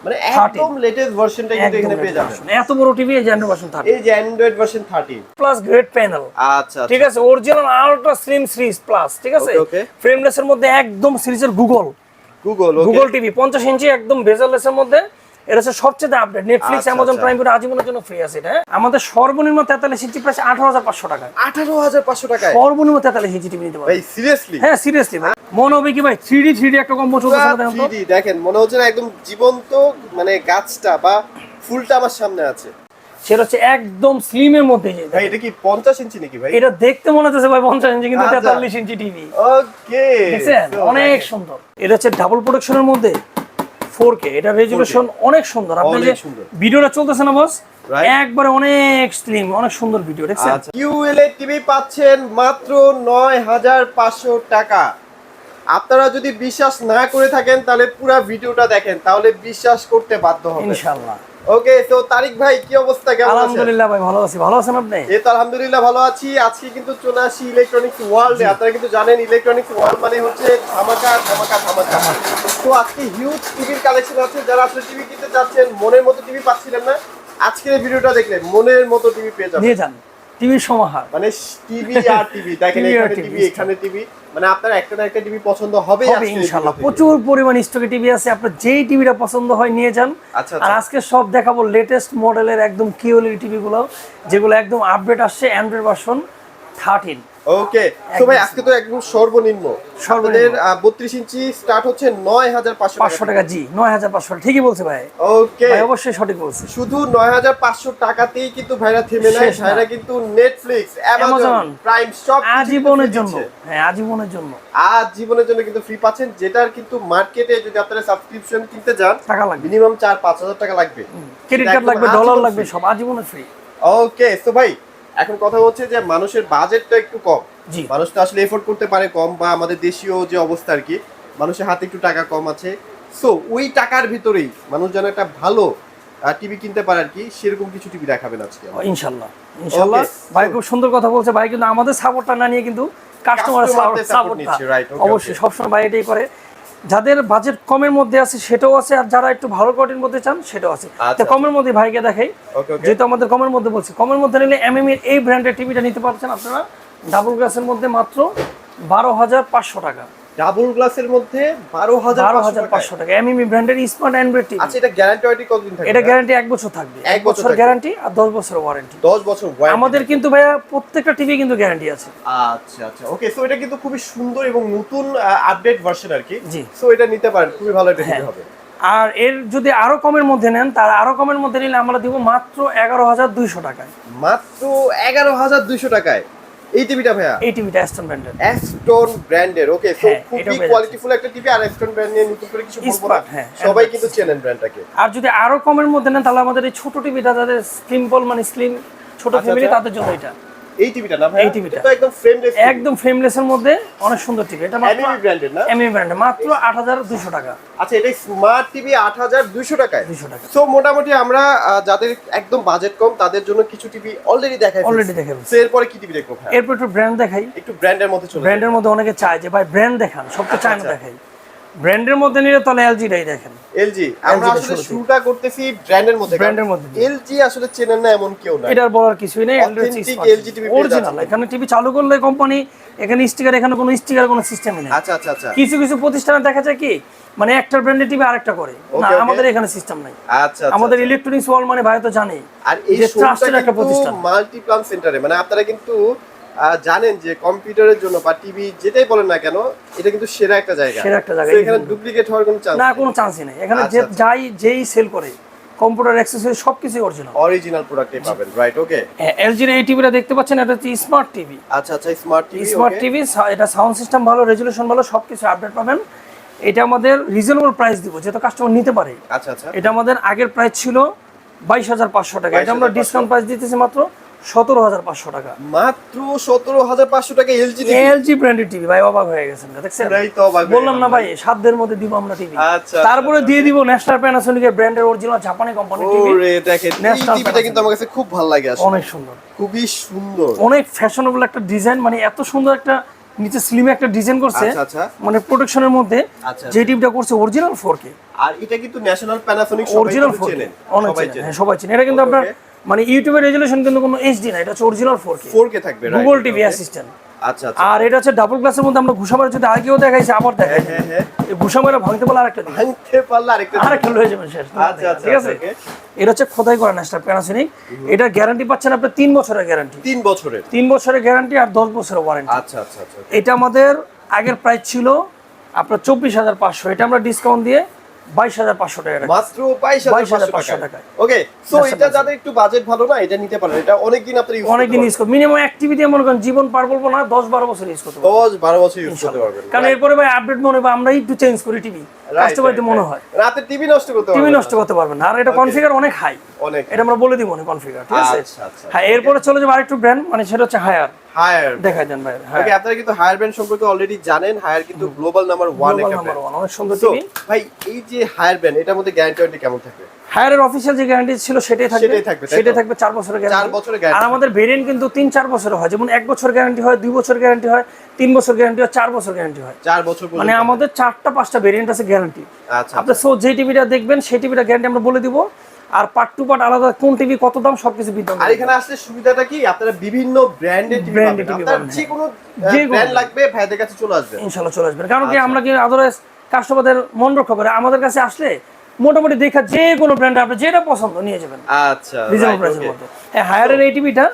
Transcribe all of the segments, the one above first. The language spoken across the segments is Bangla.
মানে একদম লেটেস্ট ভার্সনটা কিন্তু এখানে পেয়ে যাবেন। এত বড় টিভি এই যে অ্যান্ড্রয়েড ভার্সন 30, এই যে Android version 30 plus grade panel. আচ্ছা ঠিক আছে, original ultra slim series plus. ঠিক আছে, ওকে ফ্রেমলেস এর মধ্যে একদম সিরিজের গুগল টিভি 50 ইঞ্চি একদম বেজেললেস এর মধ্যে। এটা হচ্ছে সবচেয়ে update. Netflix, Amazon prime video আজীবনের জন্য ফ্রি আছে এটা। আমাদের সর্বনিম্ন 43 ইঞ্চি প্রাইস 18500 টাকা। 18500 টাকায় সর্বনিম্ন 43 ইঞ্চি টিভি নিতে পারবেন ভাই, সিরিয়াসলি? হ্যাঁ সিরিয়াসলি ভাই। মনে হবে কি ভাই 3D একটা কম্বো চলতেছে না? 3D দেখেন, মনে হচ্ছে না একদম জীবন্ত মানে গাছটা বা ফুলটা আমার সামনে আছে। সেটা হচ্ছে একদম স্লিমের মধ্যে। ভাই এটা কি 50 ইঞ্চি নাকি ভাই? এটা দেখতে মনে হচ্ছে ভাই 50 ইঞ্চি, কিন্তু 43 ইঞ্চি টিভি। ওকে, দেখছেন অনেক সুন্দর। এটা হচ্ছে ডাবল প্রোডাকশনের মধ্যে 4K। এটা রেজোলিউশন অনেক সুন্দর। আপনি যে ভিডিওটা চলতেছে না বস, একবারে অনেক স্লিম, অনেক সুন্দর ভিডিও। দেখছেন QLED টিভি পাচ্ছেন মাত্র 9500 টাকা। আপনারা যদি বিশ্বাস না করে থাকেন তাহলে পুরো ভিডিওটা দেখেন, তাহলে বিশ্বাস করতে বাধ্য হবেন ইনশাআল্লাহ। ওকে, তো তারিক ভাই কি অবস্থা, কেমন আছেন? আলহামদুলিল্লাহ ভাই ভালো আছি। ভালো আছেন আপনি? এই তো আলহামদুলিল্লাহ ভালো আছি। আজকে কিন্তু চলে আসি ইলেকট্রনিক্স ওয়ার্ল্ডে। আপনারা কিন্তু জানেন ইলেকট্রনিক্স ওয়ার্ল্ড মানে হচ্ছে ধামাকা ধামাকা ধামাকা। তো আজকে হিউজ টিভির কালেকশন আছে। যারা আসলে টিভি কিনতে চাচ্ছেন, মনের মতো টিভি পাচ্ছিলেন না, আজকের এই ভিডিওটা দেখলে মনের মতো টিভি পেয়ে যাবেন। নিয়ে যান টিভির সমাহার, মানে টিভি আর টিভি দেখেন, এখানে টিভি এখানে টিভি, মানে আপনার একটা না একটা টিভি পছন্দ হবে ইনশাআল্লাহ। প্রচুর পরিমাণ স্টকে টিভি আছে, আপনার যেই টিভিটা পছন্দ হয় নিয়ে যান। আর আজকে সব দেখাবো লেটেস্ট মডেলের একদম QLED টিভি গুলো, যেগুলো একদম আপডেট আসছে অ্যান্ড্রয়েড ভার্সন 13। ওকে, তো ভাই আজকে তো একদম সর্বনিম্ন আপনাদের 32 ইঞ্চি স্টার্ট হচ্ছে 9500 টাকা। জি 9500, ঠিকই বলছে ভাই। ওকে ভাই অবশ্যই সঠিক বলছে। শুধু 9500 টাকাতেই কিন্তু ভাইরা থেমে নাই। ভাইরা কিন্তু নেটফ্লিক্স, অ্যামাজন প্রাইম সব আজীবনের জন্য, হ্যাঁ আজীবনের জন্য, আজীবনের জন্য কিন্তু ফ্রি পাচ্ছেন। যেটার কিন্তু মার্কেটে যদি আপনারা সাবস্ক্রিপশন কিনতে যান টাকা লাগবে, মিনিমাম 4-5 হাজার টাকা লাগবে, ক্রেডিট কার্ড লাগবে, ডলার লাগবে, সব আজীবনের ফ্রি। ওকে, তো ভাই এখন কথা হচ্ছে যে মানুষের বাজেটটা একটু কম, মানুষ তো আসলে এফোর্ড করতে পারে কম, বা আমাদের দেশীয় যে অবস্থা আর কি, মানুষের হাতে একটু টাকা কম আছে। সো ওই টাকার ভিতরেই মানুষ যেন একটা ভালো টিভি কিনতে পারে আর কি, সেরকম কিছু টিভি দেখাবেন আজকে ইনশাআল্লাহ। ইনশাআল্লাহ ভাই খুব সুন্দর কথা বলছে ভাই, কিন্তু আমাদের সাপোর্টটা না নিয়ে কিন্তু কাস্টমার সাপোর্ট নিচ্ছে, রাইট? অবশ্যই সবসময় ভাই এটাই করে। যাদের বাজেট কমের মধ্যে আছে সেটাও আছে, আর যারা একটু ভালো কোয়ালিটির মধ্যে চান সেটাও আছে। তো কমের মধ্যে ভাইকে দেখাই, যেহেতু আমাদের কমের মধ্যে বলছি, কমের মধ্যে নিলে এমএমই এই ব্র্যান্ডের টিভিটা নিতে পারছেন আপনারা ডাবল গ্লাসের মধ্যে মাত্র 12500 টাকা। ডাবল গ্লাসের মধ্যে 12500 টাকা, এমএমই ব্র্যান্ডের স্মার্ট অ্যান্ড্রয়েড টিভি। আচ্ছা, এটা গ্যারান্টি ওয়ারেন্টি কতদিন থাকবে? এটা গ্যারান্টি 1 বছর থাকবে। 1 বছর গ্যারান্টি আর 10 বছর ওয়ারেন্টি। 10 বছর ওয়ারেন্টি আমাদের কিন্তু ভাইয়া প্রত্যেকটা টিভি কিন্তু গ্যারান্টি আছে। আচ্ছা আচ্ছা, ওকে। সো এটা কিন্তু খুবই সুন্দর এবং নতুন আপডেট ভার্সন আর কি। জি, সো এটা নিতে পারেন, খুবই ভালো একটা টিভি হবে। আর এর যদি আরো কমের মধ্যে নেন, তার আরো কমের মধ্যে নিলে আমরা দিব মাত্র 11200 টাকায়। মাত্র 11200 টাকায় এই টিভিটা ভাইয়া? এই টিভিটা অ্যাস্টন ব্র্যান্ডের। অ্যাস্টন ব্র্যান্ডের, ওকে। সো খুবই কোয়ালিটিফুল একটা টিভি। আর অ্যাস্টন ব্র্যান্ড নিয়ে নতুন করে কিছু বলবো না, সবাই কিন্তু চেনেন ব্র্যান্ডটাকে। আর যদি আরো কমের মধ্যে নেন তাহলে আমাদের এই ছোট টিভিটা, যাদের সিম্পল মানে স্লিম ছোট ফ্যামিলি, তাদের জন্য এটা। এই টিভিটা না ভাই? এই টিভিটা তো একদম ফ্রেমলেস, একদম ফ্রেমলেসের মধ্যে অনেক সুন্দর টিভি। এটা মাত্র এমএমই ব্র্যান্ডের না? এমএমই ব্র্যান্ডের, মাত্র 8200 টাকা। আচ্ছা, এটা স্মার্ট টিভি 8200 টাকায়। 200 টাকা। সো মোটামুটি আমরা যাদের একদম বাজেট কম তাদের জন্য কিছু টিভি অলরেডি দেখাই। সো এরপরে কি টিভি দেখবো ভাই? এরপর একটু ব্র্যান্ড দেখাই, একটু ব্র্যান্ডের মধ্যে চলে। ব্র্যান্ডের মধ্যে অনেকে চায় যে ভাই ব্র্যান্ড দেখান, সবচেয়ে চায় না দেখাই। ব্র্যান্ডের মধ্যে নিলে তাহলে এলজিটাই দেখেন। এলজি, আমরা আসলে শুরুটা করতেছি ব্র্যান্ডের মধ্যে। এলজি আসলে চেনেন না এমন কেউ না, এটার বলার কিছুই নেই। Authentic LG TV original. এখানে টিভি চালু করলে কোম্পানি, এখানে স্টিকার, এখানে কোনো স্টিকার কোনো সিস্টেমই নেই। আচ্ছা আচ্ছা আচ্ছা। কিছু কিছু প্রতিষ্ঠানে দেখা যায় কি মানে একটা ব্র্যান্ডের টিভি আরেকটা করে না, আমাদের এখানে সিস্টেম নাই। আচ্ছা, আমাদের ইলেকট্রনিক্স ওয়ার্ল্ড মানে ভাই তো জানে, আর এই ট্রাস্টেড একটা প্রতিষ্ঠান, মাল্টিপ্লান সেন্টারে। মানে আপনারা কিন্তু জানেন যে কম্পিউটারের জন্য বা টিভি যেটাই বলেন না কেন, এটা কিন্তু সেরা একটা জায়গা। এখানে ডুপ্লিকেট হওয়ার কোনো চান্স না, কোনো চান্সই নেই। এখানে যেই সেল করে কম্পিউটার অ্যাক্সেসরি সবকিছু অরিজিনাল প্রোডাক্টই পাবেন, রাইট? ওকে, এলজি এর এই টিভিটা দেখতে পাচ্ছেন, এটা হচ্ছে স্মার্ট টিভি। আচ্ছা আচ্ছা, স্মার্ট টিভি। এটা সাউন্ড সিস্টেম ভালো, রেজোলিউশন ভালো, সবকিছু আপডেট পাবেন। এটা আমাদের রিজনেবল প্রাইস দিব, যেটা কাস্টমার নিতে পারে। আচ্ছা আচ্ছা, এটা আমাদের আগের প্রাইস ছিল 22500 টাকা, এটা আমরা ডিসকাউন্ট প্রাইস দিতেছি মাত্র 17500 টাকা। মাত্র 17500 টাকা এলজি ব্র্যান্ডেড টিভি। ভাই অবাক হয়ে গেছেন, দেখছেন? বললাম না ভাই, সাধ্যের মধ্যে দিব আমরা টিভি। তারপরে দিয়ে দিব ন্যাশনাল প্যানাসোনিক এর ব্র্যান্ডের অরিজিনাল জাপানি কোম্পানি টিভি। ওরে দেখেন, এই টিভিটা কিন্তু আমার কাছে খুব ভালো লাগে আসলে। অনেক সুন্দর, খুবই সুন্দর, অনেক ফ্যাশনেবল একটা ডিজাইন, মানে এত সুন্দর একটা নিচে স্লিম একটা ডিজাইন করছে, আচ্ছা আচ্ছা মানে প্রোটেকশনের মধ্যে আচ্ছা যে টিভিটা করছে অরিজিনাল 4K। আর এটা কিন্তু ন্যাশনাল প্যানাসোনিক সবাই অরিজিনাল কিন্তু 4K চেনেন অনেক সবাই চেনে, চেনে হ্যাঁ সবাই চেনে। এটা কিন্তু আপনার মানে ইউটিউবের রেজুলেশন কিন্তু কোনো এইচডি না, এটা হচ্ছে অরিজিনাল 4K 4K থাকবে রাইট গুগল টিভি অ্যাসিস্ট্যান্ট। আচ্ছা আচ্ছা আর এটা হচ্ছে ডাবল গ্লাসের মধ্যে আমরা ঘুষামারা যদি আগেও দেখাইছি আবার দেখাই, হ্যাঁ হ্যাঁ এই ঘুষামারা ভাঙতে পারলে আরেকটা দিই, ভাঙতে পারলে আরেকটা আরেকটা লয়ে যাবেন শেষ। আচ্ছা আচ্ছা ঠিক আছে, এটা হচ্ছে খোদাই করা ন্যাশনাল প্যানাসোনিক। এটা গ্যারান্টি পাচ্ছেন আপনি 3 বছরের গ্যারান্টি, 3 বছরের 3 বছরের গ্যারান্টি আর 10 বছরের ওয়ারেন্টি। আচ্ছা আচ্ছা আচ্ছা এটা আমাদের আগের প্রাইস ছিল আপনার 24,500, এটা আমরা ডিসকাউন্ট দিয়ে 22,500 টাকা রাখি। মাত্র 22,500 টাকা। ওকে, সো এটা যাদের একটু বাজেট ভালো না এটা নিতে পারেন, এটা অনেকদিন আপনি ইউজ অনেকদিন ইউজ করতে, মিনিমাম অ্যাক্টিভিটি মনে করেন জীবন পার বলবো না 10-12 বছর ইউজ করতে পারবেন, 10-12 বছর ইউজ করতে পারবেন। কারণ এরপরে ভাই আপডেট মনে হবে আমরা একটু চেঞ্জ করি টিভি, কাস্টমাইজড মনে হয় রাতে টিভি নষ্ট করতে পারবেন, টিভি নষ্ট করতে পারবেন না। আর এটা কনফিগার অনেক হাই, অনেক এটা আমরা বলে দিব না কনফিগার, ঠিক আছে। আচ্ছা আচ্ছা হ্যাঁ, এরপরে চলে যাবে আরেকটু ব্র্যান্ড, মানে সেটা হচ্ছে হায়ার। হায়ার দেখাই দেন ভাই। হ্যাঁ, ওকে, আপনারা কিন্তু হায়ার ব্র্যান্ড সম্পর্কে অলরেডি জানেন, হায়ার কিন্তু গ্লোবাল নাম্বার 1 একটা নাম্বার ব্র্যান্ড। 1 অনেক সুন্দর তো টিভি। ভাই এই যে হায়ার ব্র্যান্ড এটার মধ্যে গ্যারান্টি কেমন থাকবে? হায়ারের অফিশিয়াল যে গ্যারান্টি ছিল সেটাই থাকবে, সেটাই থাকবে 4 বছরের 4 গ্যারান্টি। বছরের গ্যারান্টি। আর আমাদের ভেরিয়েন্ট কিন্তু 3-4 বছরের হয়, যেমন 1 বছর গ্যারান্টি হয়, 2 বছর গ্যারান্টি হয়, 3 বছর গ্যারান্টি হয়, 4 বছর গ্যারান্টি হয়। 4 বছর পর্যন্ত মানে আমাদের 4টা-5টা ভেরিয়েন্ট আছে গ্যারান্টি। আচ্ছা আপনি সো যে টিভিটা দেখবেন সেই টিভিটা গ্যারান্টি আমরা বলে দিব, আর পার্ট টু পার্ট আলাদা কোন টিভি কত দাম সবকিছু বিদ্যমান। আর এখানে আসলে সুবিধাটা কি আপনারা বিভিন্ন ব্র্যান্ডের টিভি ব্র্যান্ডের পাবেন, টিভি আপনার পাবেন, যে কোনো যে কোনো ব্র্যান্ড লাগবে ভাইদের কাছে চলে আসবেন, ইনশাআল্লাহ চলে আসবেন। কারণ কি আমরা কি আদারওয়াইজ কাস্টমারদের মন রক্ষা করে আমাদের কাছে আসলে মোটামুটি দেখা যে কোনো ব্র্যান্ড আপনি যেটা পছন্দ নিয়ে যাবেন আচ্ছা রিজনেবল প্রাইসের মধ্যে। হ্যাঁ, হায়ারের এই টিভিটা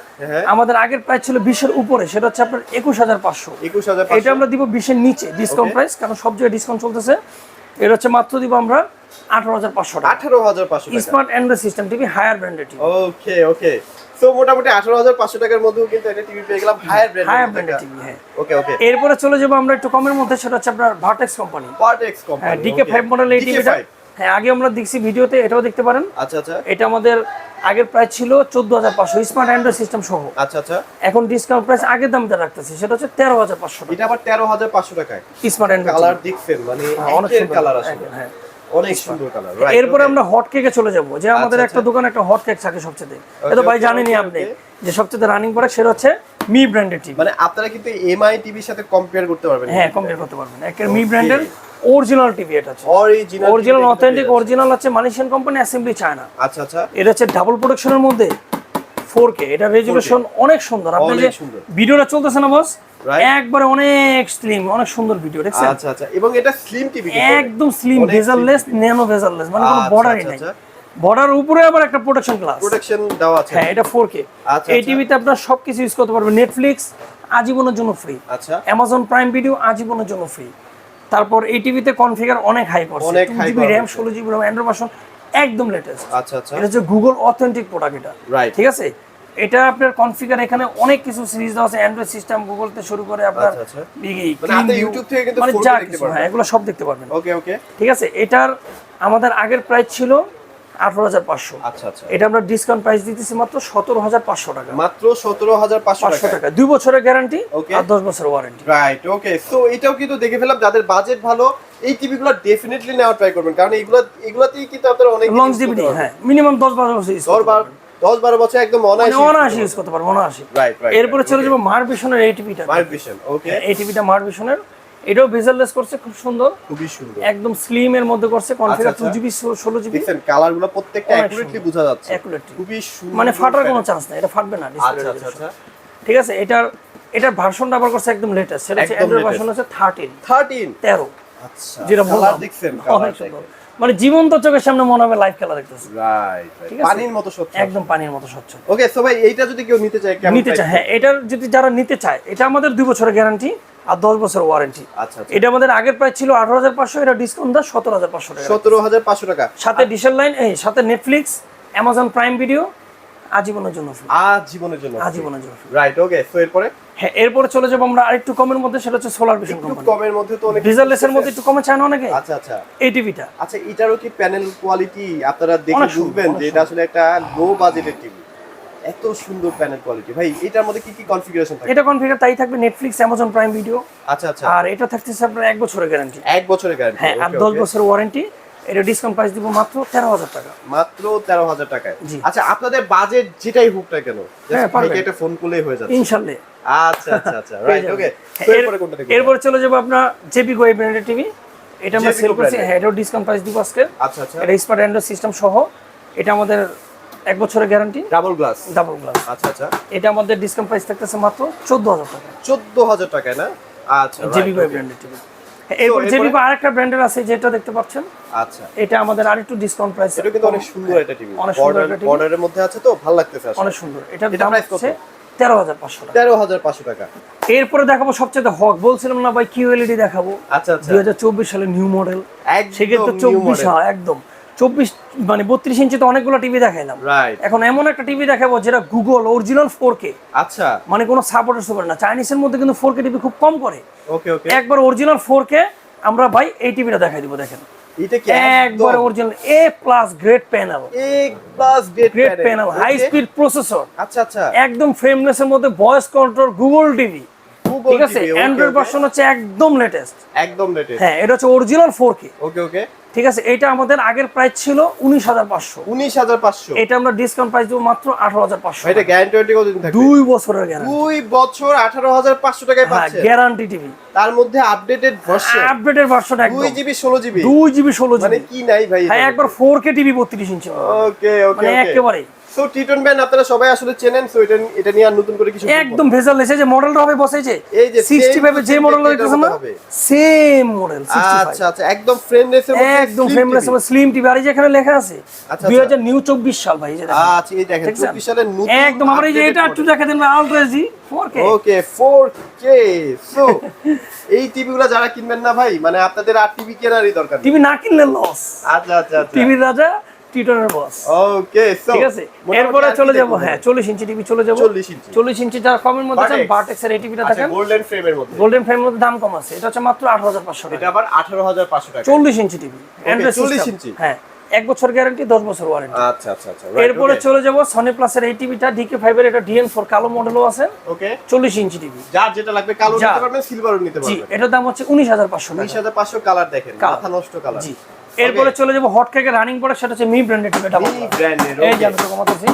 আমাদের আগের প্রাইস ছিল 20-এর উপরে, সেটা হচ্ছে আপনার 21,500। 21,500 এটা আমরা দিব 20-এর নিচে ডিসকাউন্ট প্রাইস, কারণ সব জায়গায় ডিসকাউন্ট চলতেছে। এটা হচ্ছে মাত্র দিব আমরা 18,500 টাকা। 18,500 টাকা smart android system TV, Haier ব্র্যান্ডের টিভি। ওকে ওকে, সো মোটামুটি 18,500 টাকার মধ্যেও কিন্তু একটা টিভি পেয়ে গেলাম হায়ার ব্র্যান্ডের টিভি। হ্যাঁ, ওকে ওকে। এরপরে চলে যাবো আমরা একটু কমের মধ্যে, সেটা হচ্ছে আপনার ভার্টেক্স কোম্পানি। ভার্টেক্স কোম্পানি, হ্যাঁ, DK5 মডেল এই টিভিটা। হ্যাঁ, আগে আমরা দেখছি ভিডিওতে, এটাও দেখতে পারেন। আচ্ছা আচ্ছা এটা আমাদের আগের প্রাইস ছিল 14,500 স্মার্ট অ্যান্ড্রয়েড সিস্টেম সহ। আচ্ছা আচ্ছা, এখন ডিসকাউন্ট প্রাইস আগের দামটা রাখতেছি, সেটা হচ্ছে 13,500 টাকা। এটা আবার 13,500 টাকায় স্মার্ট অ্যান্ড্রয়েড কালার দেখছেন, মানে অনেক অনেক সুন্দর কালার আসলে, হ্যাঁ অনেক সুন্দর কালার, রাইট। এরপরে আমরা হট কেকে চলে যাব, যে আমাদের একটা দোকান একটা হট কেক থাকে সবচেয়ে, এটা ভাই জানেনই আপনি যে সবচেয়ে রানিং প্রোডাক্ট, সেটা হচ্ছে মি ব্র্যান্ডের টিভি। মানে আপনারা কিন্তু এমআই টিভির সাথে কম্পেয়ার করতে পারবেন, হ্যাঁ কম্পেয়ার করতে পারবেন। একটা মি ব্র্যান্ডের অরিজিনাল টিভি, এটা হচ্ছে অরিজিনাল অথেন্টিক অরিজিনাল, আছে মালয়েশিয়ান কোম্পানি, অ্যাসেম্বলি চায়না। আচ্ছা আচ্ছা, এটা হচ্ছে ডাবল প্রোডাকশনের মধ্যে 4K, এটা রেজুলেশন অনেক সুন্দর। আপনি যে ভিডিওটা চলতেছে না বস, একবারে অনেক স্লিম, অনেক সুন্দর ভিডিও দেখছেন। আচ্ছা আচ্ছা, এবং এটা স্লিম টিভি, একদম স্লিম, ভেজাললেস, ন্যানো ভেজাললেস, মানে কোনো বর্ডারই নাই। বর্ডার উপরে আবার একটা প্রোটেকশন গ্লাস, প্রোটেকশন দেওয়া আছে। হ্যাঁ, এটা 4K। আচ্ছা, এই টিভিতে আপনারা সবকিছু ইউজ করতে পারবেন। নেটফ্লিক্স আজীবনের জন্য ফ্রি, আচ্ছা, অ্যামাজন প্রাইম ভিডিও আজীবনের জন্য ফ্রি। তারপর এই টিভিতে কনফিগার অনেক হাই করছে, 2GB RAM 16GB RAM Android version, একদম লেটেস্ট। আচ্ছা আচ্ছা, এটা হচ্ছে গুগল অথেন্টিক প্রোডাক্ট, এটা রাইট, ঠিক আছে। এটা আপনার কনফিগার, এখানে অনেক কিছু সিরিজ দেওয়া আছে, অ্যান্ড্রয়েড সিস্টেম, গুগল থেকে শুরু করে আপনার মানে আপনি ইউটিউব থেকে কিন্তু মানে 4K যা দেখতে কিছু, পারবেন। হ্যাঁ এগুলো সব দেখতে পারবেন। ওকে ওকে, ঠিক আছে। এটার আমাদের আগের প্রাইস ছিল 18,500। আচ্ছা আচ্ছা, এটা আমরা ডিসকাউন্ট প্রাইস দিতেছি মাত্র 17,500 টাকা। মাত্র 17,500 টাকা, 2 বছরের গ্যারান্টি আর 10 বছরের ওয়ারেন্টি। রাইট, ওকে। সো এটাও কিন্তু দেখে ফেলাম, যাদের বাজেট ভালো এই টিভিগুলো ডেফিনেটলি নেওয়া ট্রাই করবেন, কারণ এগুলাতেই কিন্তু আপনারা অনেক লংজিভিটি, হ্যাঁ মিনিমাম 10-12 বছর ইউজ করতে পারবেন। 10-12 বছর একদম অনায়াসে ইউজ করতে পারবেন, অনায়াসে। Right right. এরপরে চলে যাবো মার ভিশনের এই টিভিটা। মার ভিশন, ওকে। এই টিভিটা মার ভিশনের, এটাও ভেজাললেস করছে, খুব সুন্দর, খুবই সুন্দর, একদম স্লিম এর মধ্যে করছে, কনফিগার 2GB 16GB। দেখেন কালারগুলো প্রত্যেকটা একুরেটলি বোঝা যাচ্ছে, খুবই সুন্দর, মানে ফাটার কোনো চান্স নাই, এটা ফাটবে না ডিসপ্লে। আচ্ছা আচ্ছা আচ্ছা, ঠিক আছে। এটার ভার্সনটা আবার করছে একদম লেটেস্ট, সেটা হচ্ছে অ্যান্ড্রয়েড ভার্সন হচ্ছে 13। আচ্ছা, যেটা কালার দেখছেন, অনেক সুন্দর, মানে জীবন্ত চোখের সামনে মনে হবে লাইভ খেলা দেখতেছে। রাইট, পানির মতো স্বচ্ছ, একদম পানির মতো স্বচ্ছ। ওকে। সো ভাই এইটা যদি কেউ নিতে চায়, কেমন নিতে চায়, হ্যাঁ এটার যদি যারা নিতে চায়, এটা আমাদের 2 বছরের গ্যারান্টি আর 10 বছরের ওয়ারেন্টি। আচ্ছা, এটা আমাদের আগের প্রাইস ছিল 18,500, এটা ডিসকাউন্ট দা 17,500 টাকা। 17,500 টাকা, সাথে ডিশের লাইন, এই সাথে নেটফ্লিক্স, অ্যামাজন প্রাইম ভিডিও আজীবনের জন্য ফ্রি, আজীবনের জন্য, আজীবনের জন্য ফ্রি। রাইট, ওকে। সো এরপরে, হ্যাঁ এরপরে চলে যাবো আমরা আরেকটু কমের মধ্যে, সেটা হচ্ছে সোলার ভিশন একটু কোম্পানি। কমের মধ্যে তো অনেক ডিজেললেসের মধ্যে একটু কমে চায় না অনেকে। আচ্ছা আচ্ছা, এই টিভিটা, আচ্ছা এটারও কি প্যানেল কোয়ালিটি আপনারা দেখে অনেক সুন্দর, বুঝবেন যে অনেক এটা আসলে একটা লো বাজেটের টিভি, এত সুন্দর প্যানেল কোয়ালিটি। ভাই এটার মধ্যে কি কি কনফিগারেশন থাকে? এটা কনফিগার তাই থাকবে, নেটফ্লিক্স, অ্যামাজন প্রাইম ভিডিও। আচ্ছা আচ্ছা, আর এটা থাকতেছে আপনার 1 বছরের গ্যারান্টি। 1 বছরের গ্যারান্টি, হ্যাঁ, আর 10 বছরের ওয়ারেন্টি। এটা ডিসকাউন্ট প্রাইস দিব মাত্র 13,000 টাকা। মাত্র 13,000 টাকায়। জি। আচ্ছা আপনাদের বাজেট যেটাই হোক না কেন হ্যাঁ, ভাইকে একটা ফোন করলেই হয়ে যাচ্ছে ইনশাআল্লাহ। আচ্ছা আচ্ছা আচ্ছা রাইট ওকে। এরপরে কোনটা দেখব? এরপর চলে যাব আপনার জেবিকো এই ব্র্যান্ডের টিভি। এটা আমরা জেবিকো সেল করছি, ব্র্যান্ডের। হ্যাঁ এটাও ডিসকাউন্ট প্রাইস দিব আজকে। আচ্ছা আচ্ছা এটা স্মার্ট অ্যান্ড্রয়েড সিস্টেম সহ, এটা আমাদের 1 বছরের guarantee, double glass. Double glass. আচ্ছা আচ্ছা এটা আমাদের ডিসকাউন্ট প্রাইস থাকতেছে মাত্র 14,000 টাকা। 14,000 টাকায় না? আচ্ছা জেবিকো এই ব্র্যান্ডের টিভি। এরপর জেবিকো আরেকটা ব্র্যান্ডের আছে যেটা দেখতে পাচ্ছেন, আচ্ছা এটা আমাদের আরেকটু ডিসকাউন্ট প্রাইস। এটা কিন্তু অনেক সুন্দর একটা টিভি, অনেক সুন্দর একটা টিভি, বর্ডারের মধ্যে আছে তো ভালো লাগতেছে আসলে। অনেক সুন্দর। এটার এটা দাম প্রাইস কত? হচ্ছে 13,500 টাকা। 13,500 টাকা। এরপরে দেখাবো সবচেয়ে হক, বলছিলাম না ভাই কিউএলইডি দেখাবো। আচ্ছা আচ্ছা 2024 সালে নিউ মডেল, সেক্ষেত্রে একদম 24 একদম 24 মানে 32 ইঞ্চি তো অনেকগুলো টিভি দেখাইলাম, রাইট। এখন এমন একটা টিভি দেখাবো যেটা গুগল অরিজিনাল 4K, আচ্ছা মানে কোনো সাপোর্টের সুপার না। চাইনিজের মধ্যে কিন্তু 4K টিভি খুব কম করে, ওকে ওকে। একবার অরিজিনাল 4K আমরা ভাই এই টিভিটা দেখাই দিব। দেখেন এটা কি একবার original A+ grade panel, grade panel, high speed processor, আচ্ছা আচ্ছা একদম ফ্রেমলেস এর মধ্যে ভয়েস কন্ট্রোল গুগল টিভি, ঠিক আছে। অ্যান্ড্রয়েড ভার্সন হচ্ছে একদম লেটেস্ট, একদম লেটেস্ট। হ্যাঁ এটা হচ্ছে অরিজিনাল 4K। ওকে ওকে ঠিক আছে, এটা আমাদের আগের প্রাইস ছিল 19,500, 19,500। এটা আমরা ডিসকাউন্ট প্রাইস দেব মাত্র 18,500। এটা গ্যারান্টি কতদিন থাকবে? 2 বছরের গ্যারান্টি। 2 বছর 18,500 টাকায় হ্যাঁ পাচ্ছেন গ্যারান্টি টিভি, তার মধ্যে আপডেটেড ভার্সন, আপডেটেড ভার্সন একদম 2GB 16GB। 2GB 16GB, মানে কি নাই ভাই? হ্যাঁ একবার 4K টিভি 32 ইঞ্চি, ওকে ওকে মানে ওকে। একেবারে সো টিটন ব্যান্ড আপনারা সবাই আসলে চেনেন, সো এটা নিয়ে আর নতুন করে কিছু বলবো না। একদম ভেজাল লেসে যে মডেলটা হবে বসে যে এই যে 65 এর যে মডেলটা দেখতেছেন না, সেম মডেল 65। আচ্ছা আচ্ছা একদম ফ্রেমলেস এর মধ্যে একদম ফ্রেমলেস এবং স্লিম টিভি। আর এই যে এখানে লেখা আছে আচ্ছা, 2024 সাল ভাই, এই যে দেখেন। আচ্ছা এই দেখেন 24 সালের নতুন একদম আমরা এই যে এটা একটু দেখা দেন আলট্রা জি 4K। ওকে 4K। সো এই টিভিগুলো যারা কিনবেন না ভাই, মানে আপনাদের আর টিভি কেনারই দরকার নেই। টিভি না কিনলে লস, আচ্ছা আচ্ছা আচ্ছা টিভি রাজা টিটনের বস। ওকে সো ঠিক আছে, এরপরে চলে যাব হ্যাঁ 40 ইঞ্চি টিভি চলে যাব। 40 ইঞ্চি 40 ইঞ্চি যারা কমের মধ্যে চান Vertex। ভার্টেক্সের এই টিভিটা আচ্ছা দেখেন, গোল্ডেন ফ্রেমের মধ্যে, গোল্ডেন ফ্রেমের মধ্যে দাম কম আছে, এটা হচ্ছে মাত্র 18,500 এটা টাকা। আবার 18,500 টাকা। 40 ইঞ্চি টিভি, অ্যান্ড্রয়েড 40 সিস্টেম, ইঞ্চি। হ্যাঁ 1 বছর গ্যারান্টি 10 বছর ওয়ারেন্টি। আচ্ছা আচ্ছা আচ্ছা এরপরে চলে যাব সনি প্লাসের এই টিভিটা DK5 এর, এটা DN4 কালো মডেলও আছে, ওকে 40 ইঞ্চি টিভি। যার যেটা লাগবে কালো যা। নিতে পারবেন, সিলভারও নিতে জি পারবেন। এটার দাম হচ্ছে 19,500 টাকা। 19,500 কালার দেখেন, কালার। মাথা নষ্ট কালার। জি এরপরে চলে যাব হট কেকের রানিং প্রোডাক্ট, সেটা হচ্ছে মি ব্র্যান্ডের টিভি। এটা এই ব্র্যান্ডের এই যে আমি তো কমাতেছি,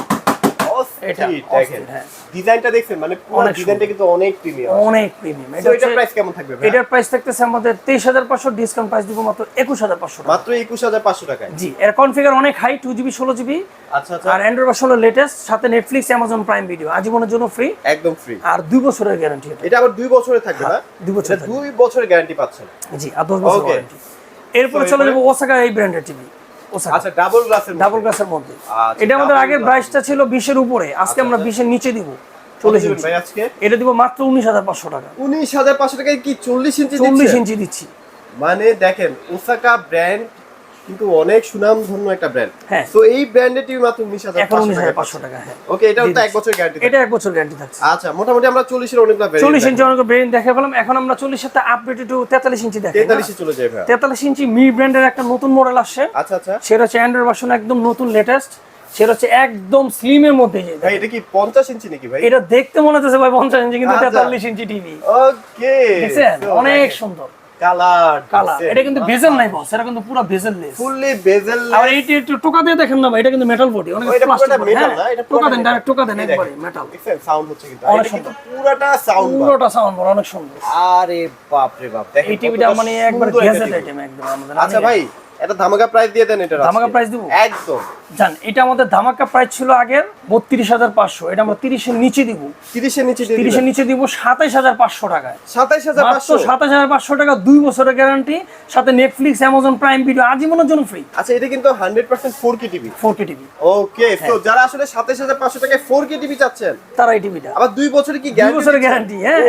এটা দেখেন হ্যাঁ ডিজাইনটা দেখছেন, মানে পুরো অনেক ডিজাইনটা কিন্তু অনেক প্রিমিয়াম। অনেক প্রিমিয়াম। তো এটার প্রাইস কেমন থাকবে ভাই? এটার প্রাইস থাকতেছে আমাদের 23,500, ডিসকাউন্ট প্রাইস দিব মাত্র 21,500 টাকা। মাত্র 21,500 টাকায়। জি এর কনফিগার অনেক হাই, 2GB 16GB, আচ্ছা আচ্ছা আর অ্যান্ড্রয়েড ভার্সন হলো লেটেস্ট, সাথে নেটফ্লিক্স অ্যামাজন প্রাইম ভিডিও আজীবনের জন্য ফ্রি, একদম ফ্রি। আর 2 বছরের গ্যারান্টি। এটা আবার 2 বছরের থাকবে না? 2 বছর এটা 2 বছরের গ্যারান্টি পাচ্ছেন। জি আর 10 বছর Okay. ওয়ারেন্টি। এরপরে So, চলে এরপরে? যাব ওসাকা এই ব্র্যান্ডের টিভি, ওসাকা আচ্ছা ডাবল গ্লাসের ডাবল গ্লাসের মধ্যে। আচ্ছা, এটা আমাদের double আগের glass। প্রাইসটা ছিল 20 এর উপরে, আজকে আমরা 20 এর নিচে দিব 40 ইঞ্চি। ভাই আজকে এটা দিব মাত্র 19,500 টাকা। 19,500 টাকায় কি 40 ইঞ্চি 40 দিচ্ছে? ইঞ্চি দিচ্ছি। মানে দেখেন ওসাকা ব্র্যান্ড কিন্তু অনেক সুনামধন্য একটা ব্র্যান্ড। হ্যাঁ। সো এই ব্র্যান্ডের টিভি মাত্র এখন 19,500 19,500 টাকা। হ্যাঁ ওকে এটাও তো 1 বছর গ্যারান্টি। এটা 1 বছর গ্যারান্টি থাকছে। আচ্ছা মোটামুটি আমরা 40 এর অনেকগুলো 40 ইঞ্চি অনেক ব্র্যান্ড দেখে পেলাম, এখন আমরা 40 সাথে আপডেট টু 43 ইঞ্চি দেখাই। 43 এ চলে যায় ভাই। 43 ইঞ্চি মি ব্র্যান্ডের একটা নতুন মডেল আসছে, আচ্ছা আচ্ছা সেটা হচ্ছে অ্যান্ড্রয়েড ভার্সন একদম নতুন লেটেস্ট, সেটা হচ্ছে একদম স্লিমের মধ্যে। যে ভাই এটা কি 50 ইঞ্চি নাকি ভাই? এটা দেখতে মনে হচ্ছে ভাই 50 ইঞ্চি, কিন্তু আচ্ছা। 43 ইঞ্চি টিভি। ওকে দেখছেন অনেক সুন্দর কালার কালার। এটা কিন্তু বেজেল নাই বস, এটা কিন্তু পুরো বেজেল লেস। ফুললি বেজেল। আর এইটা একটু টোকা দিয়ে দেখেন না ভাই, এটা কিন্তু মেটাল বডি, অনেক এটা প্লাস্টিক পুরোটা মেটাল না, এটা টোকা দেন, ডাইরেক্ট টোকা দেন একবারে দেখেন, মেটাল। দেখেন সাউন্ড হচ্ছে কিন্তু অনেক এটা কিন্তু পুরোটা সাউন্ড বার। পুরোটা সাউন্ড বড়, অনেক সুন্দর। আরে বাপ রে বাপ দেখেন এই টিভিটা কতটা মানে একবার সুন্দর একটা গ্যাজেট TV। আইটেম একদম আমাদের। আচ্ছা ভাই এটা ধামাকা প্রাইস দিয়ে দেন, এটা ধামাকা প্রাইস দিব একদম। জান, এটা আমাদের ধামাকা প্রাইস ছিল আগের 32,500, এটা আমরা 30 এর নিচে দিব। 30 এর নিচে দিয়ে 30 এর নিচে দিব 27,500 টাকায়। মাত্র 27,500। 27,500 টাকা, 2 বছরের গ্যারান্টি, সাথে নেটফ্লিক্স অ্যামাজন প্রাইম ভিডিও আজীবনের জন্য ফ্রি। আচ্ছা এটা কিন্তু 100% 4K TV. 4K TV, okay so যারা আসলে 27,500 টাকায় 4K টিভি চাচ্ছেন, তারা এই টিভিটা আবার 2 বছরের কি 2 গ্যারান্টি? বছরের গ্যারান্টি, হ্যাঁ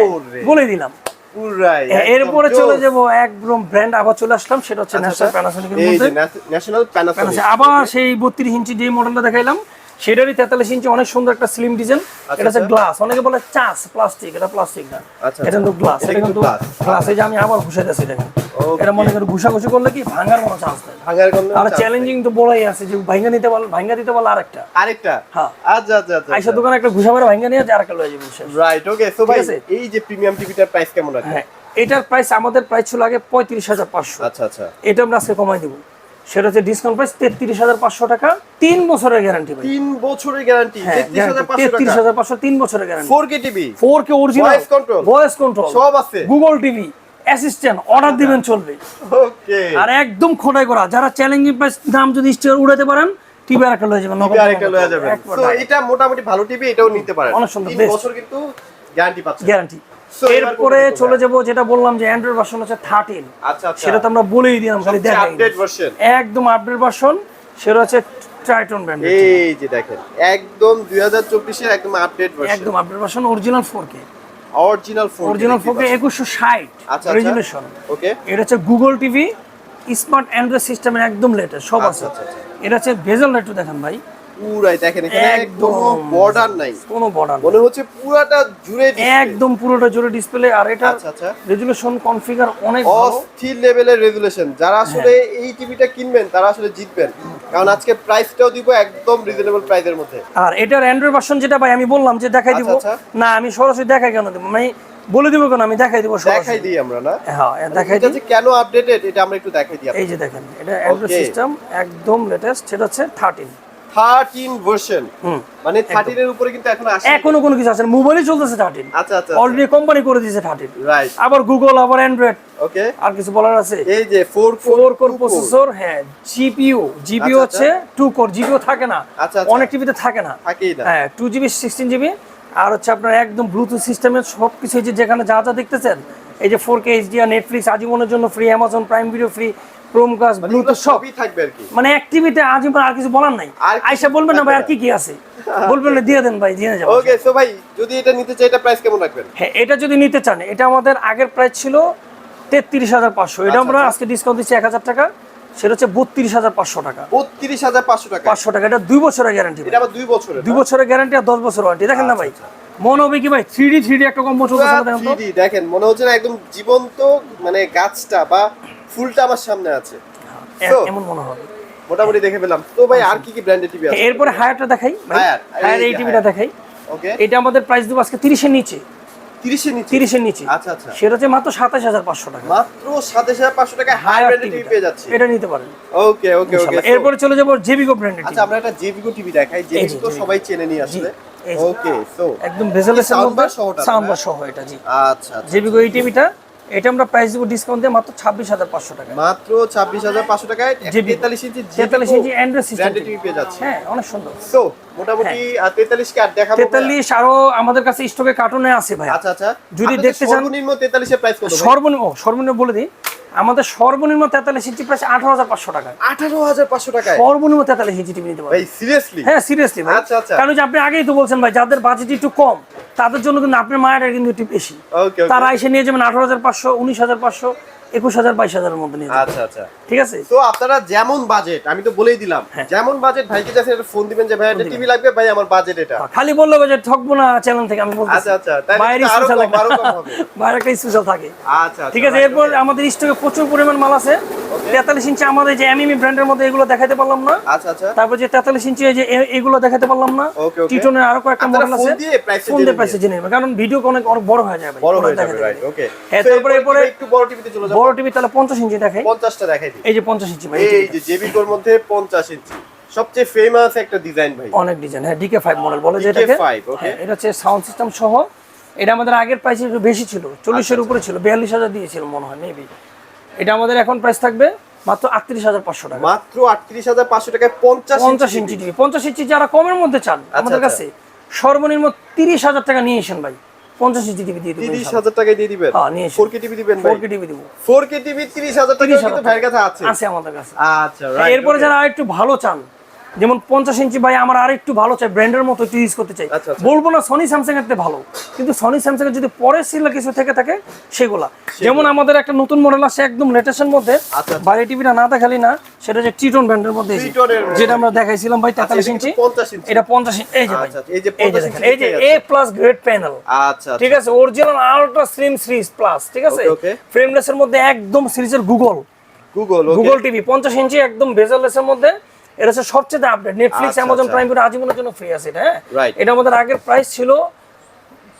বলে দিলাম। পুরাই এরপরে চলে যাব একদম ব্র্যান্ড, আবার চলে আসলাম, সেটা হচ্ছে ন্যাশনাল প্যানাসোনিকের এই মধ্যে। যে ন্যাশনাল প্যানাসোনিক। আবার সেই 32 ইঞ্চি যে মডেলটা দেখাইলাম, সেটারই 43 ইঞ্চি অনেক সুন্দর একটা স্লিম ডিজাইন। এটা হচ্ছে গ্লাস, অনেকে বলে চাস প্লাস্টিক, এটা প্লাস্টিক না, আচ্ছা, এটা কিন্তু গ্লাস। এটা এটা কিন্তু কিন্তু গ্লাস। এই যে আমি আবার ঘুষে দিয়েছি দেখেন, Okay. এটা মনে করে ঘুষাঘুষি করলে কি ভাঙার কোনো চান্স নেই। ভাঙার কোনো আর chance চ্যালেঞ্জিং তো বলাই আছে যে ভাঙা দিতে পারলে আরেকটা। আরেকটা হ্যাঁ আচ্ছা আচ্ছা আচ্ছা আইসা দোকানে একটা ঘুষা মারা ভাঙা নিয়ে আরেকটা লয়ে যাবে শেষ। রাইট ওকে সো ভাই ঠিক আছে? এই যে প্রিমিয়াম টিভিটার প্রাইস কেমন রাখবেন? হ্যাঁ এটার প্রাইস আমাদের প্রাইস ছিল আগে 35,500, আচ্ছা আচ্ছা এটা আমরা আজকে কমাই দিব সেটা হচ্ছে ডিসকাউন্ট প্রাইস 33,500 টাকা, 3 বছরের গ্যারান্টি ভাই। 3 বছরের গ্যারান্টি, 33,500 টাকা, 33,500 3 বছরের guarantee. 4K TV, 4K original, voice control সব আছে, গুগল টিভি, অ্যাসিস্ট্যান্ট, অর্ডার দিবেন চলবে। ওকে, আর একদম খোদাই করা, যারা চ্যালেঞ্জিং প্রাইস দাম যদি স্টিকার উড়াতে পারেন টিভি আরেকটা লয়ে যাবেন, টিভি আরেকটা লয়ে যাবেন। সো এটা মোটামুটি ভালো টিভি, এটাও নিতে পারেন, অনেক সুন্দর, 3 বছর কিন্তু গ্যারান্টি পাচ্ছেন, গ্যারান্টি। এরপরে চলে যাব, যেটা বললাম যে অ্যান্ড্রয়েড ভার্সন হচ্ছে 13। আচ্ছা আচ্ছা, সেটা তো আমরা বলেই দিলাম, খালি দেখাই আপডেট ভার্সন, একদম আপডেট ভার্সন। সেটা হচ্ছে ট্রাইটন ব্র্যান্ডের, এই যে দেখেন একদম 2024 এর একদম আপডেট ভার্সন, একদম update version, original 4K, original 4K 2160 আচ্ছা রেজুলেশন। ওকে, এটা হচ্ছে গুগল টিভি, স্মার্ট অ্যান্ড্রয়েড সিস্টেমের একদম লেটেস্ট সব আছে। এটা হচ্ছে বেজেল একটু দেখেন ভাই, পুরাই দেখেন এখানে একদম বর্ডার নাই, কোনো বর্ডার মনে হচ্ছে পুরাটা জুড়ে ডিসপ্লে, একদম পুরোটা জুড়ে ডিসপ্লে। আর এটা আচ্ছা আচ্ছা, রেজুলেশন কনফিগার অনেক ভালো, অস্থির লেভেলের রেজুলেশন। যারা আসলে এই টিভিটা কিনবেন তারা আসলে জিতবেন, কারণ আজকে প্রাইসটাও দিব একদম রিজনেবল প্রাইসের মধ্যে। আর এটার অ্যান্ড্রয়েড ভার্সন যেটা ভাই আমি বললাম যে দেখাই দিব, আচ্ছা, না আমি সরাসরি দেখাই কেন দেব, আমি বলে দিব কেন, আমি দেখাই দিব দেখাই সরাসরি। দিই আমরা না, হ্যাঁ দেখাই এটা দিই। যে কেন আপডেটেড এটা আমরা একটু দেখাই দিই। এই যে দেখেন, এটা অ্যান্ড্রয়েড সিস্টেম একদম লেটেস্ট, সেটা হচ্ছে 13 ভার্সন, মানে 13 এর উপরে কিন্তু এখন আসে, এখনো কোনো কিছু আছে না, মোবাইলে চলতেছে 13। আচ্ছা আচ্ছা, অলরেডি কোম্পানি করে দিয়েছে 13, রাইট, আবার গুগল, আবার অ্যান্ড্রয়েড। ওকে, আর কিছু বলার আছে? এই যে 4 কোর প্রসেসর, হ্যাঁ জিপিইউ আচ্ছা, হচ্ছে 2 কোর, জিপিইউ থাকে না, আচ্ছা, অনেক টিভিতে থাকে না, থাকেই না, হ্যাঁ 2GB 16GB। আর হচ্ছে আপনার একদম ব্লুটুথ সিস্টেমের সবকিছু, এই যে যেখানে যা যা দেখতেছেন, এই যে 4K HDR, নেটফ্লিক্স আজীবনের জন্য free, Amazon prime video free, Chromecast, Bluetooth সবই থাকবে আর কি, মানে অ্যাক্টিভিটি আজীবন। আর কিছু বলার নাই, আর আইসা বলবেন না ভাই আর কি কি আছে, বলবেন না দিয়ে দেন ভাই, দিয়ে যাবো। ওকে, সো ভাই যদি এটা নিতে চাই এটা প্রাইস কেমন রাখবেন? হ্যাঁ এটা যদি নিতে চান, এটা আমাদের আগের প্রাইস ছিল 33,500, এটা আমরা আজকে ডিসকাউন্ট দিচ্ছি 1000 টাকা, সেটা হচ্ছে 32,500 টাকা, 32,500 টাকা, 500 টাকা। এটা 2 বছরের গ্যারান্টি, এটা আবার 2 বছরের, 2 বছরের গ্যারান্টি আর 10 বছর ওয়ারেন্টি। দেখেন না ভাই, মনে হবে কি ভাই 3D একটা কম্বো চলতেছে, দেখেন তো 3D দেখেন, মনে হচ্ছে না একদম জীবন্ত, মানে গাছটা বা ফুলটা আমার সামনে আছে, So, এমন মনে হবে। মোটামুটি দেখে পেলাম। তো ভাই আর কি কি ব্র্যান্ডের টিভি আছে? এরপরে হায়ারটা দেখাই ভাই, হায়ার এই টিভিটা দেখাই। ওকে, এটা আমাদের প্রাইস দেব আজকে 30 এর নিচে, 30 এর নিচে, 30 এর নিচে। আচ্ছা আচ্ছা, সেটা হচ্ছে মাত্র 27,500 টাকা, মাত্র 27,500 টাকায় হাই ব্র্যান্ডের টিভি পেয়ে যাচ্ছি, এটা নিতে পারেন। ওকে ওকে ওকে, এরপরে চলে যাব জেবিকো ব্র্যান্ডের টিভি। আচ্ছা আমরা একটা জেবিকো টিভি দেখাই, জেবিকো তো সবাই চেনে নি আসলে। ওকে, সো একদম বেজেলেসের মধ্যে সাউন্ডবার সহ এটা, জি আচ্ছা আচ্ছা, জেবিকো এই টিভিটা, এটা আমরা প্রাইস দিব ডিসকাউন্ট দিয়ে মাত্র 26,500 টাকা, মাত্র 26,500 টাকায় 43 ইঞ্চি 43 ইঞ্চি অ্যান্ড্রয়েড সিস্টেম ব্র্যান্ডের টিভি পেয়ে যাচ্ছে। হ্যাঁ অনেক সুন্দর। সো মোটামুটি 43 কে আর দেখাবো, 43 আরো আমাদের কাছে স্টকে কার্টুনে আছে ভাই। আচ্ছা আচ্ছা, যদি দেখতে চান সর্বনিম্ন 43 এর প্রাইস কত ভাই? সর্বনিম্ন বলে দিই, আমাদের সর্বনিম্ন 43 ইঞ্চি প্রাইস 18,500 টাকা, 18,500 টাকায় সর্বনিম্ন 43 ইঞ্চি টিভি নিতে পারবেন ভাই, সিরিয়াসলি? হ্যাঁ সিরিয়াসলি ভাই। আচ্ছা আচ্ছা, কারণ যে আপনি আগেই তো বলছেন ভাই, যাদের বাজেট একটু কম তাদের জন্য কিন্তু আপনার মায়াটা কিন্তু একটু বেশি, ওকে ওকে, তারা এসে নিয়ে যাবেন 18,500, 19,500, 21,000, 22,000 এর মধ্যে নিয়ে যাবেন। আচ্ছা আচ্ছা, ঠিক আছে। তো আপনারা যেমন বাজেট, আমি তো বলেই দিলাম, যেমন বাজেট ভাইকে কাছে একটা ফোন দিবেন যে ভাই একটা টিভি লাগবে, ভাই আমার বাজেট এটা, খালি বললে যে ঠকবো না চ্যানেল থেকে, আমি বলতেছি। আচ্ছা আচ্ছা, তাহলে বাইরে কিন্তু আরো স্পেশাল কম, আরো কম হবে, বাইরে একটা স্পেশাল থাকে। আচ্ছা ঠিক আছে। right, এরপর okay, আমাদের স্টকে প্রচুর পরিমাণ মাল আছে। 43 ইঞ্চি আমাদের যে এমএমই ব্র্যান্ডের মধ্যে এগুলো দেখাতে পারলাম না। আচ্ছা আচ্ছা, তারপর যে 43 ইঞ্চি এই যে এগুলো দেখাতে পারলাম না। ওকে ওকে, টিটনের আরো কয়েকটা আপনারা মডেল আছে, ফোন দিয়ে প্রাইসে জেনে নেবেন, কারণ ভিডিও অনেক বড় হয়ে যাবে, বড় হয়ে যাবে, রাইট, ওকে। হ্যাঁ, তারপরে এরপরে একটু বড় টিভিতে চলে যাব, বড় টিভি তাহলে 50 ইঞ্চি দেখাই, 50টা দেখাই দিই। এই যে 50 ইঞ্চি ভাই, এই যে জেবিকোর মধ্যে 50 ইঞ্চি সবচেয়ে ফেমাস একটা ডিজাইন ভাই, অনেক ডিজাইন। হ্যাঁ DK5 মডেল বলে যেটাকে, DK5, ওকে। এটা হচ্ছে সাউন্ড সিস্টেম সহ। এটা আমাদের আগের প্রাইস একটু বেশি ছিল, 40 এর উপরে ছিল, 42,000 দিয়েছিল মনে হয় মেবি। এটা আমাদের এখন প্রাইস থাকবে মাত্র 38,500 টাকা, মাত্র 38,500 টাকায় 50 ইঞ্চি টিভি। 50 ইঞ্চি যারা কমের মধ্যে চান আমাদের কাছে সর্বনিম্ন 30,000 টাকা নিয়ে আসেন ভাই, 50 ইঞ্চি টিভি দিয়ে দিবেন। 30,000 টাকায় দিয়ে দিবেন? হ্যাঁ নিয়ে আসেন। 4K টিভি দিবেন ভাই? 4K টিভি দেব। 4K টিভি 30,000 টাকা কিন্তু ভাইয়ের কাছে আছে, আছে আমাদের কাছে। আচ্ছা রাইট। এরপরে যারা আরেকটু ভালো চান, যেমন 50 ইঞ্চি ভাই আমার আরেকটু ভালো চাই, ব্র্যান্ডের মতো একটু ইউজ করতে চাই, আচ্ছা, আচ্ছা। বলবো না সনি স্যামসাং এর থেকে ভালো, কিন্তু সনি স্যামসাং এর যদি পরে সিলা কিছু থেকে থাকে সেগুলা, যেমন আমাদের একটা নতুন মডেল আছে একদম লেটেস্টের মধ্যে, আচ্ছা। বাইরে টিভিটা না দেখালি না, সেটা যে টিটন ব্র্যান্ডের মধ্যে এসে, টিটনের মধ্যে। যেটা আমরা দেখাইছিলাম ভাই 43 ইঞ্চি, 50 ইঞ্চি, এটা 50 ইঞ্চি। এই যে ভাই, আচ্ছা, এই যে এই যে 50 দেখেন, ইঞ্চি এই যে A+ গ্রেড প্যানেল, আচ্ছা ঠিক আছে, original ultra slim series plus, ঠিক আছে, ওকে, ওকে। ফ্রেমলেস এর মধ্যে একদম সিরিজের গুগল গুগল টিভি 50 ইঞ্চি একদম বেজেললেস এর মধ্যে। এটা হচ্ছে সবচেয়ে আপডেট, নেটফ্লিক্স, আচ্ছা, অ্যামাজন আচ্ছা। প্রাইম ভিডিও আজীবনের জন্য ফ্রি আছে এটা। হ্যাঁ Right. এটা আমাদের আগের প্রাইস ছিল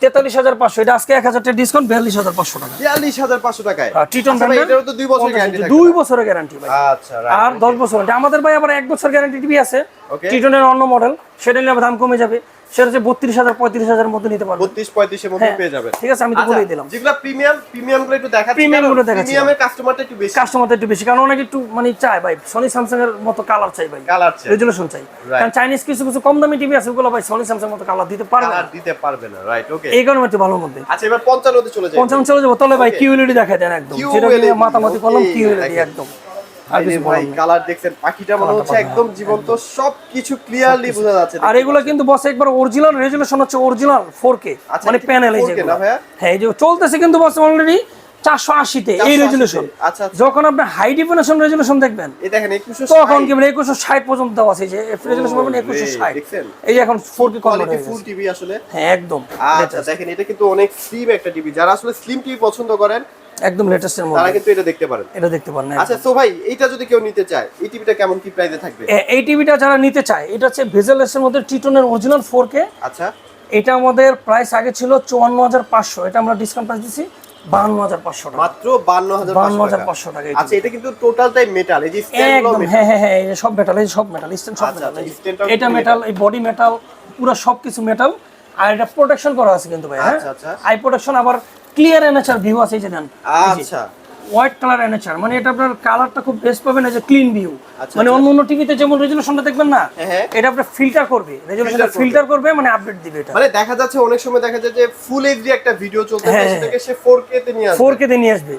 43,500, এটা আজকে 1000 টাকা ডিসকাউন্ট 42,500 টাকা। 42,500 টাকায়। টিটন আচ্ছা ভাই, ব্র্যান্ডের এটারও তো 2 বছর গ্যারান্টি থাকে। 2 বছরের গ্যারান্টি ভাই। আচ্ছা রাইট। আর 10 বছর গ্যারান্টি। আমাদের ভাই আবার 1 বছর গ্যারান্টি টিভি আছে ওকে। টিটনের অন্য মডেল, সেটা নিলে দাম কমে যাবে, সেটা হচ্ছে 32,000 35,000 এর মধ্যে নিতে পারবেন। 32-35 এর মধ্যে পেয়ে যাবেন। ঠিক আছে, আমি তো বলেই দিলাম। যেগুলো প্রিমিয়াম গুলো একটু দেখাচ্ছি। প্রিমিয়াম গুলো দেখাচ্ছি। প্রিমিয়ামের কাস্টমারটা একটু বেশি। কাস্টমারটা একটু বেশি, কারণ অনেকে একটু মানে চায় ভাই সনি স্যামসাং এর মতো কালার চাই ভাই, কালার চাই, রেজোলিউশন চাই। কারণ চাইনিজ কিছু কম দামি টিভি আছে, ওগুলো ভাই সনি স্যামসাং মতো কালার দিতে পারবে না। কালার দিতে পারবে না, রাইট ওকে। এই কারণে একটু ভালোর মধ্যে। আচ্ছা এবার 55 তে চলে যাই। 55 চলে যাবো, তাহলে ভাই কিউএলইডি দেখাই দেন একদম, যেটা নিয়ে মাতামাতি করলাম কিউএলইডি একদম। ভাই কালার দেখছেন, পাখিটা মনে হচ্ছে একদম জীবন্ত, সবকিছু ক্লিয়ারলি বোঝা যাচ্ছে। আর এগুলো কিন্তু বস একবার অরিজিনাল রেজোলিউশন হচ্ছে অরিজিনাল 4K, মানে প্যানেল এই যেগুলো। হ্যাঁ এই যে চলতেছে কিন্তু বস অলরেডি 480 তে এই রেজোলিউশন। আচ্ছা যখন আপনি হাই ডেফিনিশন রেজোলিউশন দেখবেন, এই দেখেন 2160, তখন কি বলে 2160 পর্যন্ত দেওয়া আছে, যে রেজোলিউশন পাবেন 2160। দেখছেন এই যে এখন 4K কনভার্ট কোয়ালিটি হয়ে ফুল গেছে। টিভি আসলে। হ্যাঁ একদম। আচ্ছা দেখেন, এটা কিন্তু অনেক স্লিম একটা টিভি। যারা আসলে স্লিম টিভি পছন্দ করেন, একদম লেটেস্ট এর মধ্যে, তারা কিন্তু এটা দেখতে পারেন। এটা দেখতে পারেন। আচ্ছা সো ভাই, এইটা যদি কেউ নিতে চায়, এই টিভিটা কেমন কি প্রাইসে থাকবে? এই টিভিটা যারা নিতে চায়, এটা হচ্ছে ভেজেলস এর মধ্যে টিটনের অরিজিনাল 4K। আচ্ছা এটা আমাদের প্রাইস আগে ছিল 54,500, এটা আমরা ডিসকাউন্ট প্রাইস দিছি 52,500 টাকা, মাত্র 52,500 টাকা। আচ্ছা এটা কিন্তু টোটালটাই মেটাল, এই যে স্ট্যান্ড একদম। হ্যাঁ হ্যাঁ হ্যাঁ, এই যে সব মেটাল, এই সব মেটাল, স্ট্যান্ড সব মেটাল, এটা মেটাল, এই বডি মেটাল, পুরো সবকিছু মেটাল। আর এটা প্রোটেকশন করা আছে কিন্তু ভাই। হ্যাঁ আচ্ছা আই প্রোটেকশন, আবার ক্লিয়ার এনএচআর ভিউ আছে, এই যে দেন আচ্ছা হোয়াইট কালার এনএচআর, মানে এটা আপনার কালারটা খুব বেস্ট পাবেন, এই যে ক্লিন ভিউ। মানে অন্য টিভিতে যেমন রেজোলিউশনটা দেখবেন না, এটা আপনার ফিল্টার করবে, রেজোলিউশনটা ফিল্টার করবে, মানে আপডেট দিবে এটা। মানে দেখা যাচ্ছে অনেক সময় দেখা যায় যে ফুল এইচডি একটা ভিডিও চলতেছে, সেটাকে সে 4K তে নিয়ে আসবে। 4K তে নিয়ে আসবে।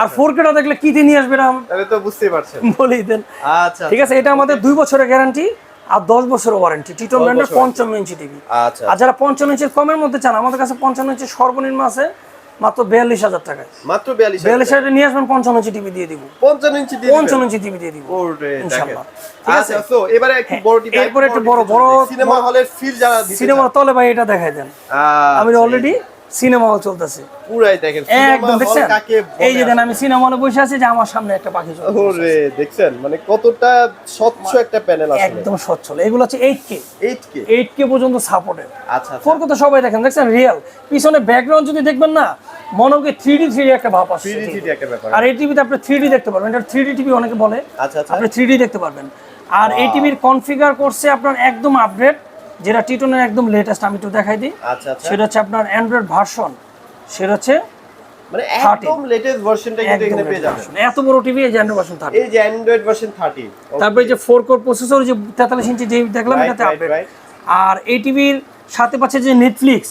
আর 4K টা দেখলে কি দিয়ে নিয়ে আসবে না, তাহলে তো বুঝতেই পারছেন। বলেই দেন। আচ্ছা ঠিক আছে, এটা আমাদের 2 বছরের গ্যারান্টি আর 10 বছরের ওয়ারেন্টি, টিটন ব্র্যান্ডের 55 ইঞ্চি টিভি। আচ্ছা আর যারা 55 ইঞ্চির কমের মধ্যে চান, আমাদের কাছে 55 ইঞ্চি সর্বনিম্ন আছে মাত্র 42,000 টাকায়। মাত্র 42,000 নিয়ে আসবেন, 55 ইঞ্চি টিভি দিয়ে দিব। 55 ইঞ্চি দিয়ে 55 ইঞ্চি টিভি দিয়ে দিব ইনশাআল্লাহ। ঠিক আছে, সো এবারে একটু বড় টিভি, এরপর একটু বড় সিনেমা হলের ফিল যারা দিতে সিনেমার তলে ভাই এটা দেখাই দেন। আমি অলরেডি সিনেমা হল চলতেছে, পুরাই দেখেন একদম দেখছেন। এই যে দেন আমি সিনেমা হলে বসে আছি, যে আমার সামনে একটা পাখি চলছে। ওরে দেখছেন, মানে কতটা স্বচ্ছ একটা প্যানেল আসলে, একদম সচ্ছল। এগুলো হচ্ছে 8K 8K পর্যন্ত সাপোর্টেড। আচ্ছা 4K তো সবাই দেখেন, দেখছেন রিয়েল। পিছনে ব্যাকগ্রাউন্ড যদি দেখবেন না, মনে হবে 3D একটা ভাব আসছে। 3D একটা ব্যাপার। আর এই টিভিতে আপনি 3D দেখতে পারবেন, এটা 3D টিভি অনেকে বলে, আচ্ছা আপনি 3D দেখতে পারবেন। আর এই টিভির কনফিগার করছে আপনার একদম আপডেট, যেটা টিটনের একদম লেটেস্ট। আমি একটু দেখাই দিই। আচ্ছা সেটা হচ্ছে আপনার অ্যান্ড্রয়েড ভার্সন, সেটা হচ্ছে মানে একদম লেটেস্ট ভার্সনটা কিন্তু এখানে পেয়ে যাবেন। এত বড় টিভি, এই যে অ্যান্ড্রয়েড ভার্সন 30, এই যে অ্যান্ড্রয়েড ভার্সন 30। তারপরে যে 4 কোর প্রসেসর, যে 43 ইঞ্চি যে দেখলাম, এটাতে আপডেট। আর এই টিভির সাথে পাচ্ছে যে নেটফ্লিক্স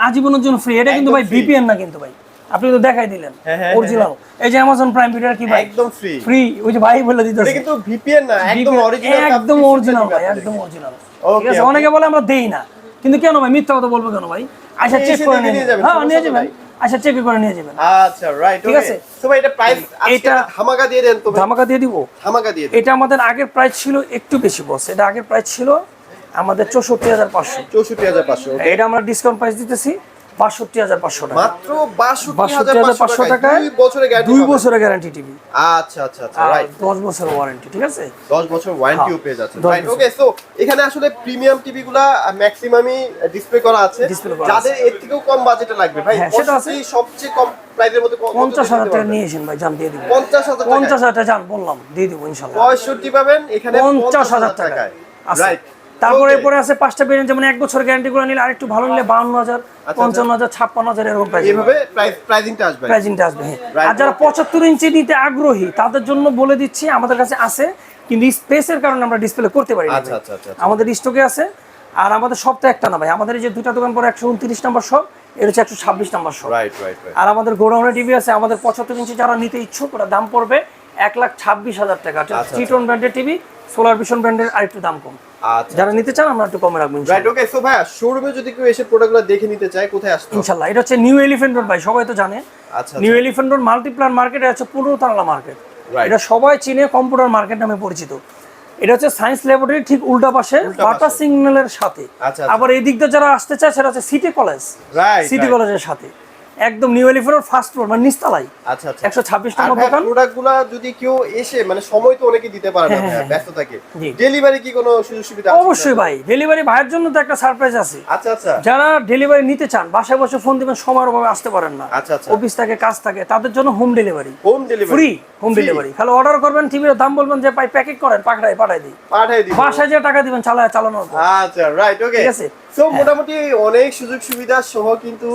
আজীবনের জন্য ফ্রি। এটা কিন্তু ভাই ভিপিএন না কিন্তু ভাই, আপনি তো দেখাই দিলেন অরিজিনাল। এই যে অ্যামাজন প্রাইম ভিডিও কি ভাই একদম ফ্রি, ফ্রি। ওই যে ভাই বলে দিতেছে, এটা কিন্তু ভিপিএন না, একদম অরিজিনাল, একদম অরিজিনাল ভাই, একদম অরিজিনাল। ঠিক আছে, অনেকে বলে আমরা দেই না, কিন্তু কেন ভাই মিথ্যা কথা বলবো কেন ভাই? আচ্ছা চেক করে নিয়ে যাবেন। হ্যাঁ নিয়ে যাবেন, আচ্ছা চেক করে নিয়ে যাবেন। আচ্ছা রাইট, ঠিক আছে। সো ভাই এটা প্রাইস এটা ধামাকা দিয়ে দেন তো। ধামাকা দিয়ে দিব, ধামাকা দিয়ে দেন। এটা আমাদের আগের প্রাইস ছিল একটু বেশি বস, এটা আগের প্রাইস ছিল আমাদের 64,500। 64,500, এটা আমরা ডিসকাউন্ট প্রাইস দিতেছি 62,500 টাকা, মাত্র 62,500 টাকায় 2 বছরের গ্যারান্টি টিভি। আচ্ছা আচ্ছা আচ্ছা রাইট, 10 বছরের ওয়ারেন্টি। ঠিক আছে, 10 বছর ওয়ারেন্টিও পেয়ে যাচ্ছে। রাইট ওকে, সো এখানে আসলে প্রিমিয়াম টিভিগুলা ম্যাক্সিমামই ডিসপ্লে করা আছে। যাদের এর থেকেও কম বাজেটে লাগবে ভাই, সেটা আছে সবচেয়ে কম প্রাইসের মধ্যে 50,000 টাকা নিয়ে এসেন ভাই, জান দিয়ে দিব। 50,000 টাকা জান বললাম, দিয়ে দিব ইনশাআল্লাহ। 65 পাবেন এখানে 50,000 টাকায়। রাইট, তারপরে এরপরে আছে 5টা ভেরিয়েন্ট, যেমন 1 বছর গ্যারান্টি করে নিলে আরেকটু ভালো নিলে 52,000, 55,000, 56,000 এরকম প্রাইস, এইভাবে প্রাইসিংটা আসবে। আর যারা 75 ইঞ্চি নিতে আগ্রহী, তাদের জন্য বলে দিচ্ছি, আমাদের কাছে আছে, কিন্তু স্পেসের কারণে আমরা ডিসপ্লে করতে পারি না। আচ্ছা, আমাদের স্টকে আছে। আর আমাদের সপ্তাহে একটা না ভাই, আমাদের এই যে দুটা দোকান পরে 129 নম্বর শপ, এর হচ্ছে 126 নম্বর শপ। রাইট। আর আমাদের গোডাউনে টিভি আছে, আমাদের 75 ইঞ্চি যারা নিতে ইচ্ছুক, ওটা দাম পড়বে 1,26,000 টাকা। টিটন ব্র্যান্ডের টিভি, সোলার ভিশন ব্র্যান্ডের আরেকটু দাম কম। আচ্ছা, যারা নিতে চান আমরা একটু কমে রাখবো রাইট ওকে। সো ভাই শোরুমে যদি কেউ এসে প্রোডাক্টগুলো দেখে নিতে চায়, কোথায় আসতে হবে? ইনশাআল্লাহ, এটা হচ্ছে নিউ এলিফ্যান্ট রোড ভাই, সবাই তো জানে। আচ্ছা, new elephant road Multiplan market, এটা হচ্ছে 15 তালা মার্কেট। এটা সবাই চিনে কম্পিউটার মার্কেট নামে পরিচিত। এটা হচ্ছে সায়েন্স ল্যাবরেটরি ঠিক উল্টা পাশে, বাটা সিগন্যালের সাথে। আবার এই দিকটা যারা আসতে চায়, সেটা হচ্ছে সিটি কলেজ, সিটি কলেজের সাথে। একদম নিউ এলিফ্যান্ট ফার্স্ট ফ্লোর মানে নিচতলায়। আচ্ছা আচ্ছা 126 নম্বর দোকান। প্রোডাক্টগুলো যদি কেউ এসে মানে সময় তো অনেকে দিতে পারে না, ব্যস্ত থাকে, ডেলিভারি কি কোনো সুযোগ সুবিধা আছে? অবশ্যই ভাই, ডেলিভারি ভাইয়ের জন্য তো একটা সারপ্রাইজ আছে। আচ্ছা আচ্ছা, যারা ডেলিভারি নিতে চান, বাসায় বসে ফোন দিবেন, সময়ের অভাবে আসতে পারেন না, আচ্ছা আচ্ছা, অফিস থাকে, কাজ থাকে, তাদের জন্য home delivery, home delivery free home delivery. খালি অর্ডার করবেন, টিভির দাম বলবেন যে ভাই প্যাকেট করেন, পাঠাই দিই, বাসায় যে টাকা দিবেন চালানোর পর। আচ্ছা রাইট, ওকে, ঠিক আছে। সো মোটামুটি অনেক সুযোগ সুবিধা সহ কিন্তু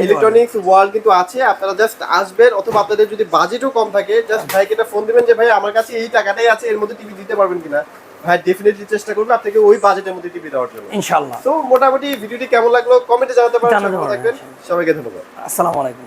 ইলেকট্রনিক্স ওয়ার্ল্ড কিন্তু আছে। আপনারা জাস্ট আসবেন, অথবা আপনাদের যদি বাজেটও কম থাকে, জাস্ট ভাইকে একটা ফোন দিবেন যে ভাই আমার কাছে এই টাকাটাই আছে, এর মধ্যে টিভি দিতে পারবেন কিনা। ভাই ডেফিনেটলি চেষ্টা করবে আপনাকে ওই বাজেটের মধ্যে টিভি দেওয়ার জন্য, ইনশাআল্লাহ। তো মোটামুটি ভিডিওটি কেমন লাগলো কমেন্টে জানাতে পারেন। সবাইকে ধন্যবাদ। আসসালামু আলাইকুম।